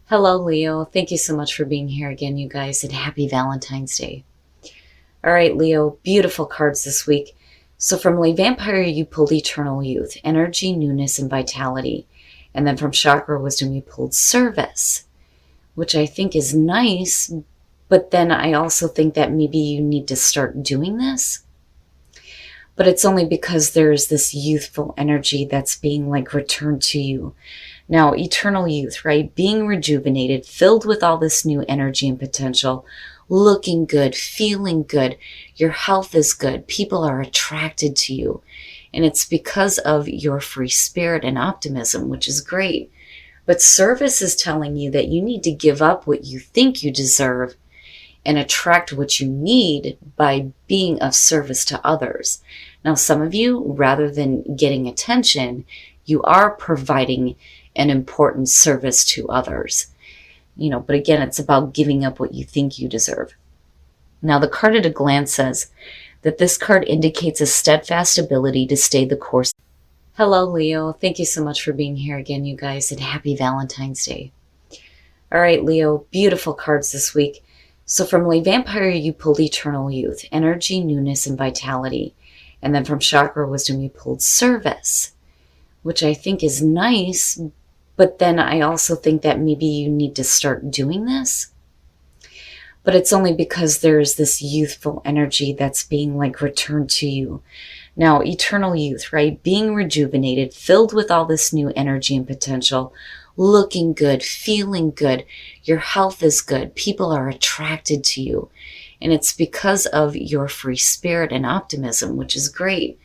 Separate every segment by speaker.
Speaker 1: Hello, Leo. Thank you so much for being here again, you guys, and happy Valentine's Day. All right, Leo, beautiful cards this week. So from Lay Vampire, you pulled Eternal Youth, Energy, Newness, and Vitality. And then from Chakra Wisdom, you pulled Service, which I think is nice, but then I also think that maybe you need to start doing this. But it's only because there's this youthful energy that's being returned to you. Now, eternal youth, right? Being rejuvenated, filled with all this new energy and potential, looking good, feeling good. Your health is good. People are attracted to you. And it's because of your free spirit and optimism, which is great. But service is telling you that you need to give up what you think you deserve and attract what you need by being of service to others. Now, some of you, rather than getting attention, you are providing an important service to others. But again, it's about giving up what you think you deserve. Now, the card at a glance says that this card indicates a steadfast ability to stay the course. Hello, Leo. Thank you so much for being here again, you guys, and happy Valentine's Day. All right, Leo, beautiful cards this week. So from Lay Vampire, you pulled Eternal Youth, Energy, Newness, and Vitality. And then from Chakra Wisdom, you pulled Service, which I think is nice, but then I also think that maybe you need to start doing this. But it's only because there's this youthful energy that's being returned to you. Now, eternal youth, right? Being rejuvenated, filled with all this new energy and potential, looking good, feeling good. Your health is good. People are attracted to you. And it's because of your free spirit and optimism, which is great.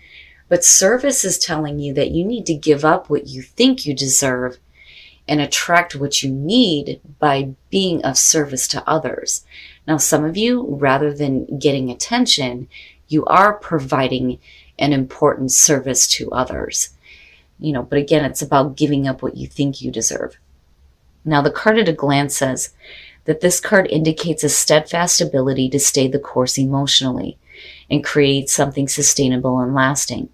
Speaker 1: But service is telling you that you need to give up what you think you deserve and attract what you need by being of service to others. Now, some of you, rather than getting attention, you are providing an important service to others. But again, it's about giving up what you think you deserve. Now, the card at a glance says that this card indicates a steadfast ability to stay the course emotionally and create something sustainable and lasting.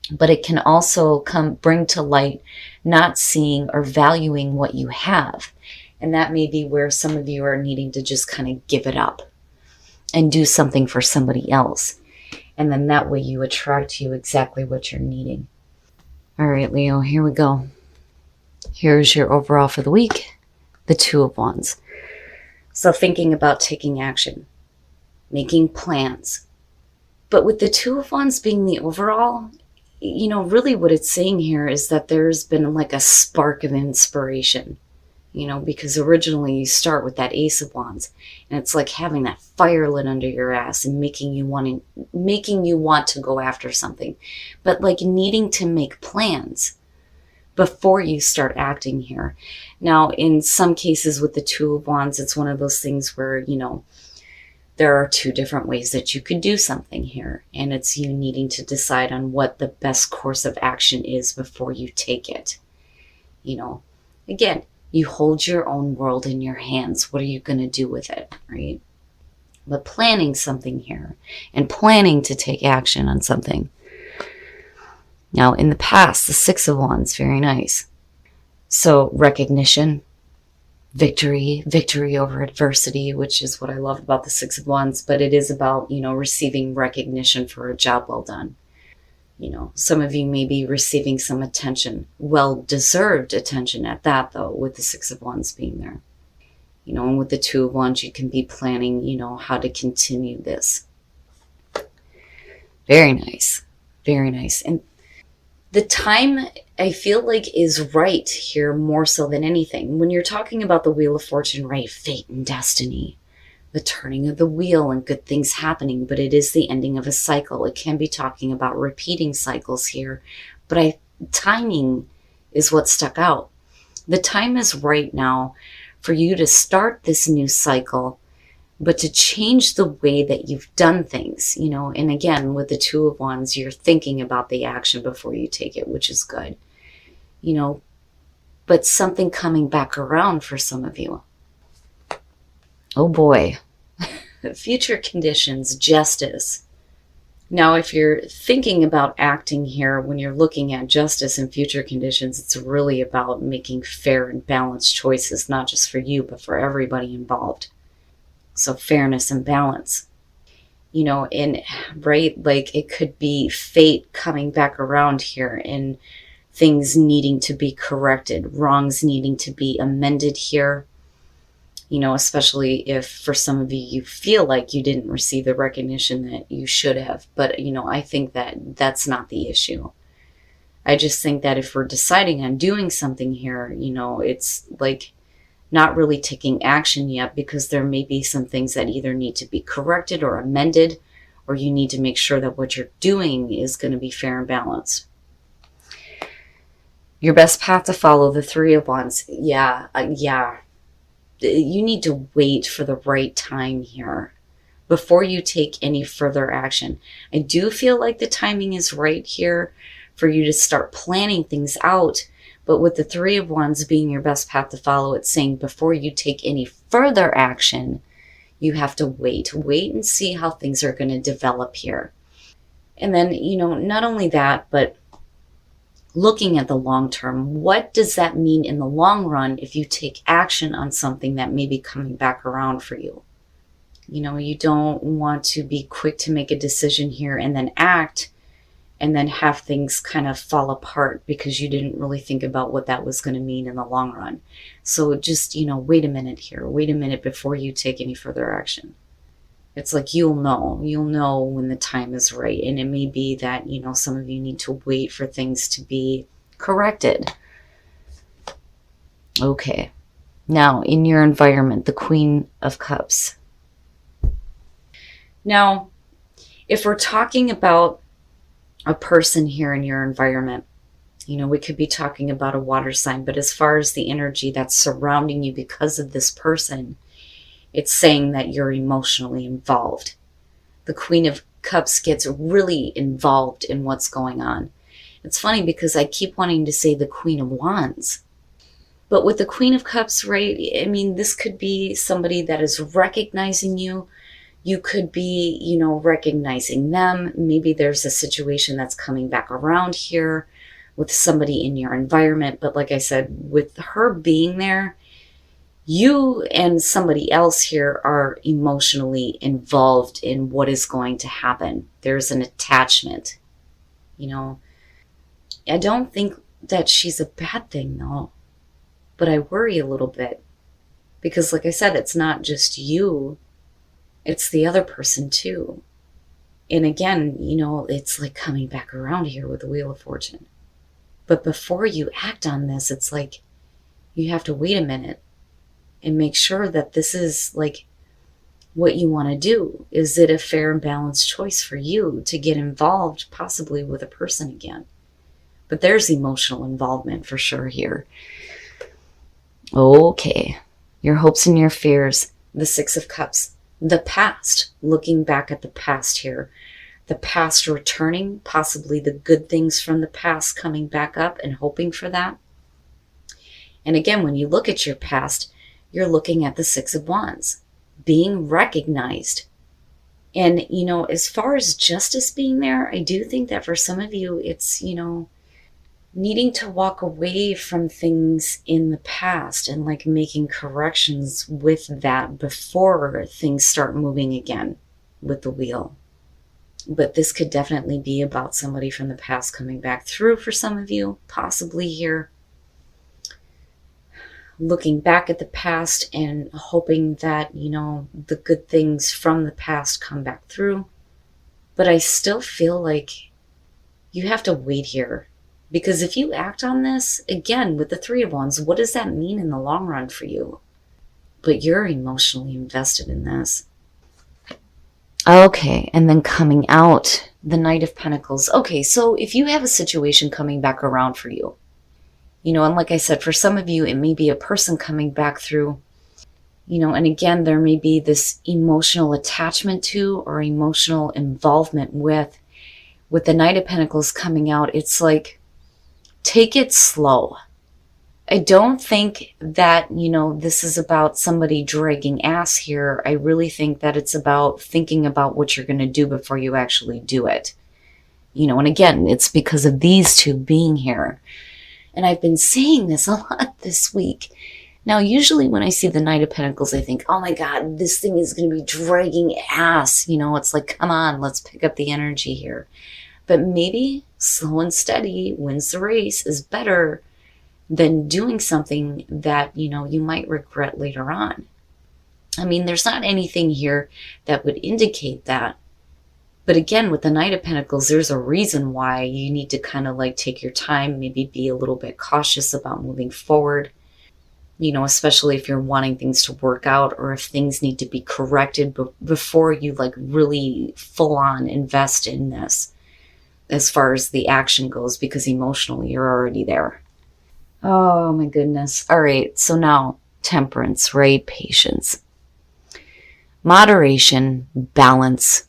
Speaker 1: But it can also bring to light not seeing or valuing what you have. And that may be where some of you are needing to just kind of give it up and do something for somebody else. And then that way you attract to you exactly what you're needing. All right, Leo, here we go. Here's your overall for the week, the Two of Wands. So thinking about taking action, making plans. But with the Two of Wands being the overall, really what it's saying here is that there's been a spark of inspiration, because originally you start with that Ace of Wands and it's like having that fire lit under your ass and making you want to go after something, but needing to make plans before you start acting here. Now, in some cases with the Two of Wands, it's one of those things where, there are two different ways that you could do something here. And it's you needing to decide on what the best course of action is before you take it. Again, you hold your own world in your hands. What are you going to do with it, right? But planning something here and planning to take action on something. Now, in the past, the Six of Wands, very nice. So recognition, victory over adversity, which is what I love about the Six of Wands, but it is about, receiving recognition for a job well done. Some of you may be receiving some attention, well-deserved attention at that, though, with the Six of Wands being there. And with the Two of Wands, you can be planning, how to continue this. Very nice. Very nice. And the time, I feel is right here more so than anything. When you're talking about the Wheel of Fortune, right? Fate and destiny, the turning of the wheel and good things happening, but it is the ending of a cycle. It can be talking about repeating cycles here, but timing is what stuck out. The time is right now for you to start this new cycle, but to change the way that you've done things, and again, with the Two of Wands, you're thinking about the action before you take it, which is good, but something coming back around for some of you. Oh boy. Future conditions, justice, Now, if you're thinking about acting here, when you're looking at justice and future conditions, it's really about making fair and balanced choices, not just for you, but for everybody involved. So fairness and balance, and right, like it could be fate coming back around here and things needing to be corrected, wrongs needing to be amended here. Especially if for some of you, you feel like you didn't receive the recognition that you should have. But, I think that that's not the issue. I just think that if we're deciding on doing something here, it's like not really taking action yet, because there may be some things that either need to be corrected or amended, or you need to make sure that what you're doing is going to be fair and balanced. Your best path to follow, the Three of Wands. Yeah. You need to wait for the right time here before you take any further action. I do feel like the timing is right here for you to start planning things out. But with the Three of Wands being your best path to follow, it's saying before you take any further action, you have to wait and see how things are going to develop here. And then, not only that, but looking at the long term, what does that mean in the long run if you take action on something that may be coming back around for you? You don't want to be quick to make a decision here and then act and then have things kind of fall apart because you didn't really think about what that was going to mean in the long run. So just, wait a minute here. Wait a minute before you take any further action. It's like you'll know when the time is right. And it may be that, some of you need to wait for things to be corrected. Okay. Now, in your environment, the Queen of Cups. Now, if we're talking about a person here in your environment, we could be talking about a water sign, but as far as the energy that's surrounding you because of this person, it's saying that you're emotionally involved. The Queen of Cups gets really involved in what's going on. It's funny because I keep wanting to say the Queen of Wands. But with the Queen of Cups, right, this could be somebody that is recognizing you. You could be, recognizing them. Maybe there's a situation that's coming back around here with somebody in your environment. But like I said, with her being there, you and somebody else here are emotionally involved in what is going to happen. There's an attachment. I don't think that she's a bad thing, though. But I worry a little bit. Because like I said, it's not just you. It's the other person, too. And again, it's like coming back around here with the Wheel of Fortune. But before you act on this, it's like you have to wait a minute and make sure that this is like what you want to do. Is it a fair and balanced choice for you to get involved possibly with a person again? But there's emotional involvement for sure here. Okay. Your hopes and your fears. The Six of Cups. The past. Looking back at the past here. The past returning. Possibly the good things from the past coming back up and hoping for that. And again, when you look at your past, you're looking at the Six of Wands. Being recognized. And, as far as justice being there, I do think that for some of you, it's, needing to walk away from things in the past and like making corrections with that before things start moving again with the wheel. But this could definitely be about somebody from the past coming back through for some of you, possibly here. Looking back at the past and hoping that, the good things from the past come back through. But I still feel like you have to wait here. Because if you act on this, again, with the Three of Wands, what does that mean in the long run for you? But you're emotionally invested in this. Okay, and then coming out, the Knight of Pentacles. Okay, so if you have a situation coming back around for you, and like I said, for some of you, it may be a person coming back through, and again, there may be this emotional attachment to or emotional involvement with the Knight of Pentacles coming out. It's like, take it slow. I don't think that, this is about somebody dragging ass here. I really think that it's about thinking about what you're going to do before you actually do it. And again, it's because of these two being here. And I've been seeing this a lot this week. Now, usually when I see the Knight of Pentacles, I think, oh my God, this thing is going to be dragging ass. It's like, come on, let's pick up the energy here. But maybe slow and steady wins the race is better than doing something that, you might regret later on. I mean, there's not anything here that would indicate that. But again, with the Knight of Pentacles, there's a reason why you need to kind of like take your time, maybe be a little bit cautious about moving forward, especially if you're wanting things to work out or if things need to be corrected before you like really full on invest in this as far as the action goes, because emotionally you're already there. Oh my goodness. All right. So now temperance, right? Patience, moderation, balance,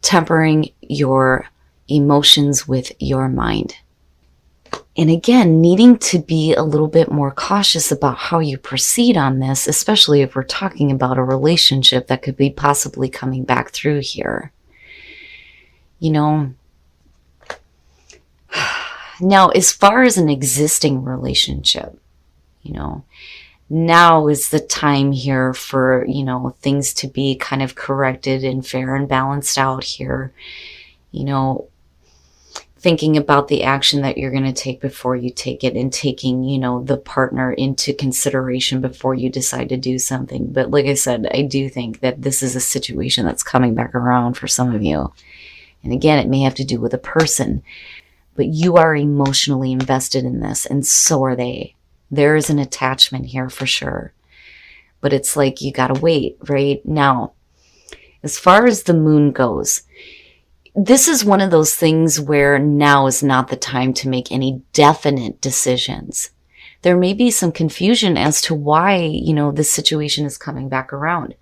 Speaker 1: tempering your emotions with your mind. And again, needing to be a little bit more cautious about how you proceed on this, especially if we're talking about a relationship that could be possibly coming back through here. Now, as far as an existing relationship, now is the time here for, things to be kind of corrected and fair and balanced out here. Thinking about the action that you're going to take before you take it and taking, the partner into consideration before you decide to do something. But like I said, I do think that this is a situation that's coming back around for some of you. And again, it may have to do with a person. But you are emotionally invested in this, and so are they. There is an attachment here for sure. But it's like you gotta wait, right? Now, as far as the moon goes, this is one of those things where now is not the time to make any definite decisions. There may be some confusion as to why, this situation is coming back around.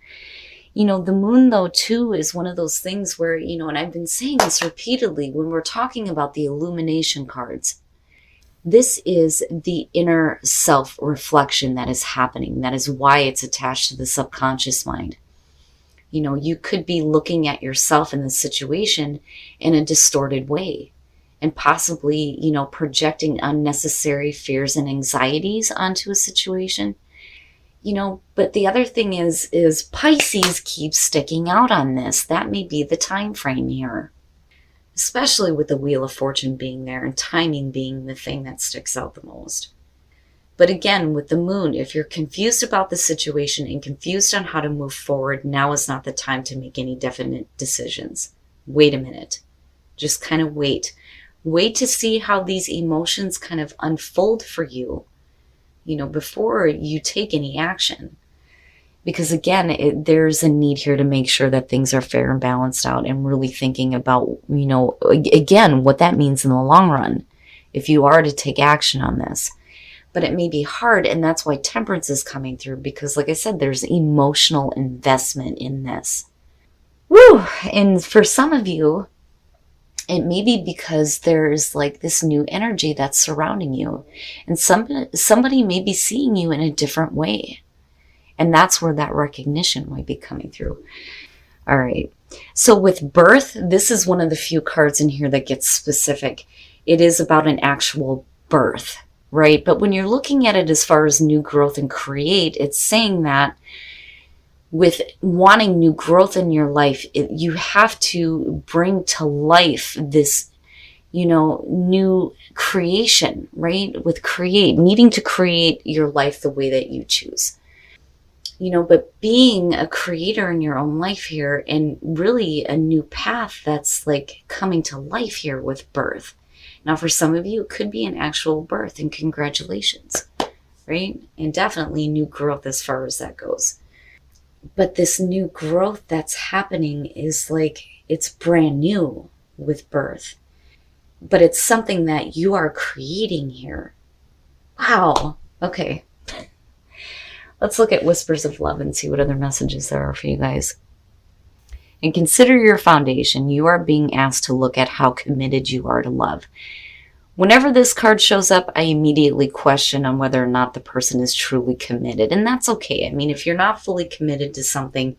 Speaker 1: The moon, though, too, is one of those things where, and I've been saying this repeatedly when we're talking about the illumination cards. This is the inner self-reflection that is happening. That is why it's attached to the subconscious mind. You could be looking at yourself in this situation in a distorted way and possibly, projecting unnecessary fears and anxieties onto a situation. But the other thing is Pisces keeps sticking out on this. That may be the time frame here, especially with the Wheel of Fortune being there and timing being the thing that sticks out the most. But again, with the moon, if you're confused about the situation and confused on how to move forward, now is not the time to make any definite decisions. Wait a minute. Just kind of wait. Wait to see how these emotions kind of unfold for you. Before you take any action. Because again, there's a need here to make sure that things are fair and balanced out and really thinking about, again, what that means in the long run, if you are to take action on this. But it may be hard, and that's why temperance is coming through, because like I said, there's emotional investment in this. Woo! And for some of you, it may be because there's like this new energy that's surrounding you. And somebody may be seeing you in a different way. And that's where that recognition might be coming through. All right. So with birth, this is one of the few cards in here that gets specific. It is about an actual birth, right? But when you're looking at it as far as new growth and create, it's saying that with wanting new growth in your life, you have to bring to life this, new creation, right? With needing to create your life the way that you choose. But being a creator in your own life here, and really a new path that's like coming to life here with birth. Now, for some of you, it could be an actual birth, and congratulations, right? And definitely new growth as far as that goes. But this new growth that's happening is like, it's brand new with birth. But it's something that you are creating here. Wow. Okay. Let's look at Whispers of Love and see what other messages there are for you guys. And consider your foundation. You are being asked to look at how committed you are to love. Whenever this card shows up, I immediately question on whether or not the person is truly committed. And that's okay. I mean, if you're not fully committed to something,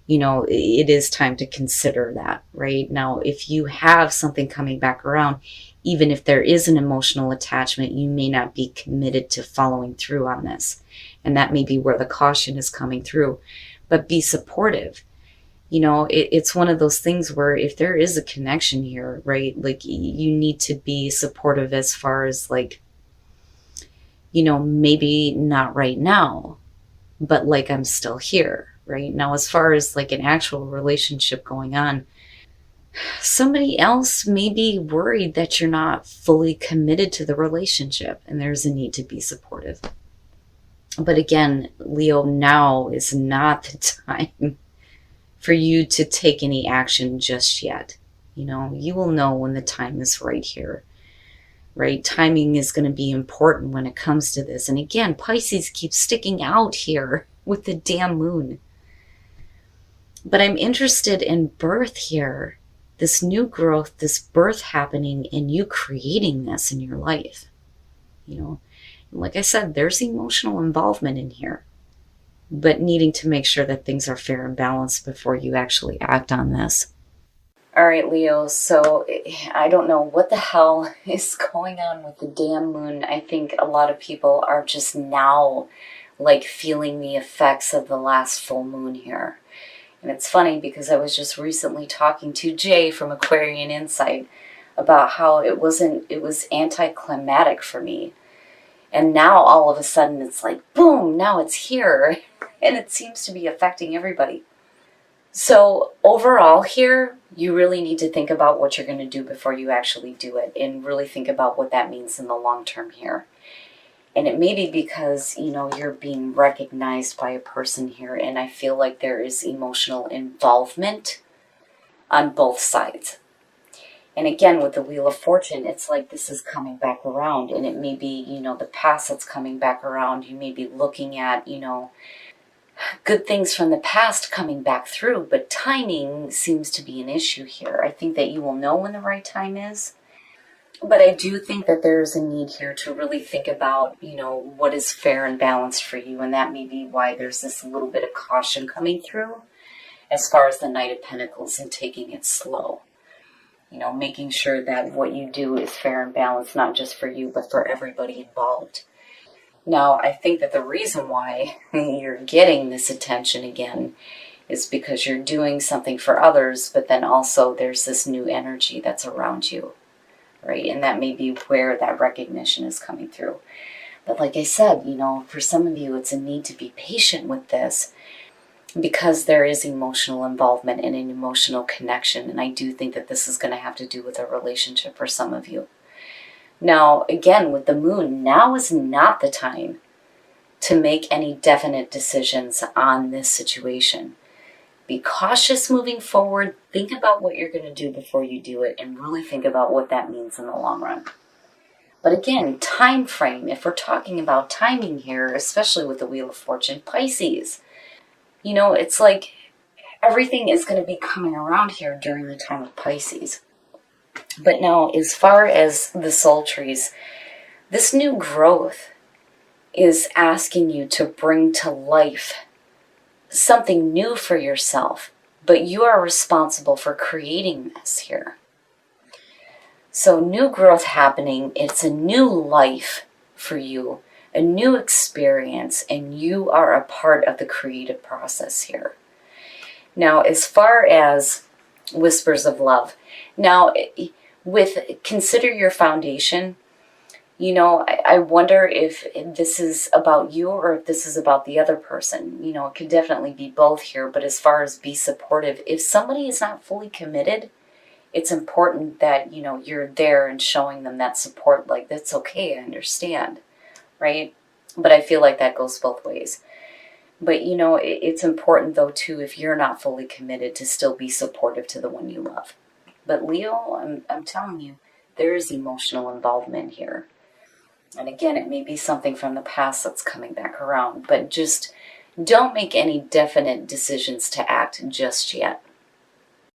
Speaker 1: it is time to consider that, right? Now, if you have something coming back around, even if there is an emotional attachment, you may not be committed to following through on this. And that may be where the caution is coming through. But be supportive. It's one of those things where if there is a connection here, right, like you need to be supportive as far as like, maybe not right now, but like I'm still here, right? Now, as far as like an actual relationship going on, somebody else may be worried that you're not fully committed to the relationship and there's a need to be supportive. But again, Leo, now is not the time for you to take any action just yet. You will know when the time is right here, right? Timing is going to be important when it comes to this. And again, Pisces keeps sticking out here with the damn moon. But I'm interested in birth here, this new growth, this birth happening, and you creating this in your life. Like I said, there's emotional involvement in here, but needing to make sure that things are fair and balanced before you actually act on this. All right, Leo, so I don't know what the hell is going on with the damn moon. I think a lot of people are just now like feeling the effects of the last full moon here. And it's funny because I was just recently talking to Jay from Aquarian Insight about how it was anticlimactic for me. And now all of a sudden it's like, boom, now it's here. And it seems to be affecting everybody. So overall here, you really need to think about what you're going to do before you actually do it. And really think about what that means in the long term here. And it may be because, you're being recognized by a person here. And I feel like there is emotional involvement on both sides. And again, with the Wheel of Fortune, it's like this is coming back around. And it may be, the past that's coming back around. You may be looking at, good things from the past coming back through. But timing seems to be an issue here. I think that you will know when the right time is. But I do think that there's a need here to really think about, what is fair and balanced for you. And that may be why there's this little bit of caution coming through as far as the Knight of Pentacles and taking it slow. Making sure that what you do is fair and balanced, not just for you, but for everybody involved. Now, I think that the reason why you're getting this attention again is because you're doing something for others, but then also there's this new energy that's around you, right? And that may be where that recognition is coming through. But like I said, for some of you, it's a need to be patient with this because there is emotional involvement and an emotional connection. And I do think that this is going to have to do with a relationship for some of you. Now, again, with the moon, now is not the time to make any definite decisions on this situation. Be cautious moving forward. Think about what you're going to do before you do it and really think about what that means in the long run. But again, time frame, if we're talking about timing here, especially with the Wheel of Fortune, Pisces, it's like everything is going to be coming around here during the time of Pisces. But now, as far as the soul trees, this new growth is asking you to bring to life something new for yourself, but you are responsible for creating this here. So new growth happening, it's a new life for you, a new experience, and you are a part of the creative process here. Now, as far as whispers of love, now with consider your foundation, I wonder if this is about you or if this is about the other person. It could definitely be both here, but as far as be supportive, if somebody is not fully committed, it's important that, you're there and showing them that support, like, that's okay, I understand, right? But I feel like that goes both ways. But, it's important, though, too, if you're not fully committed, to still be supportive to the one you love. But Leo, I'm telling you, there is emotional involvement here. And again, it may be something from the past that's coming back around, but just don't make any definite decisions to act just yet.